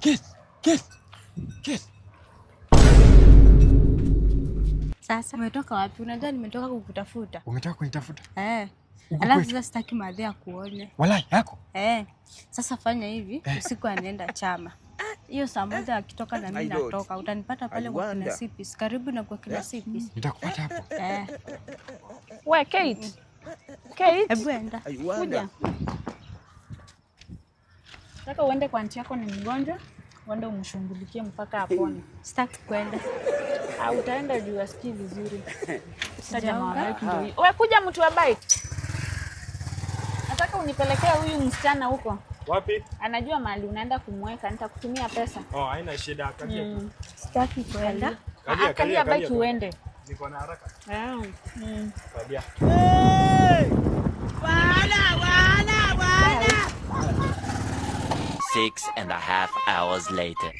Kiss. Sasa umetoka wapi? Unajua nimetoka kukutafuta. Umetoka kunitafuta? Alafu sasa sitaki madhia kuone. Walai yako? Sasa fanya hivi, usiku anaenda chama. Hiyo saa moja akitoka na mimi natoka. Utanipata pale kwa kina Sipis. Karibu na kwa kina Sipis. Nitakupata hapo. Wewe Kate. Kate. Hebu enda. Kuja. Nataka uende kwa aunti yako, ni mgonjwa. Uende umshughulikie mpaka apone. Sitaki kwenda. Utaenda juu asikii vizuri. Wewe kuja mtu wa bike. Nataka unipelekea huyu msichana huko. Wapi? Anajua mahali unaenda kumweka, nitakutumia pesa. Haina shida, kalia. Sitaki kwenda. Kalia bike uende. Niko na haraka. Kalia. Wala. 6.5 hours later.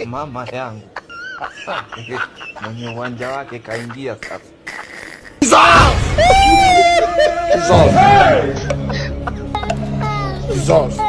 Mama yangu mwenye uwanja wake kaingia sasa. Jesus.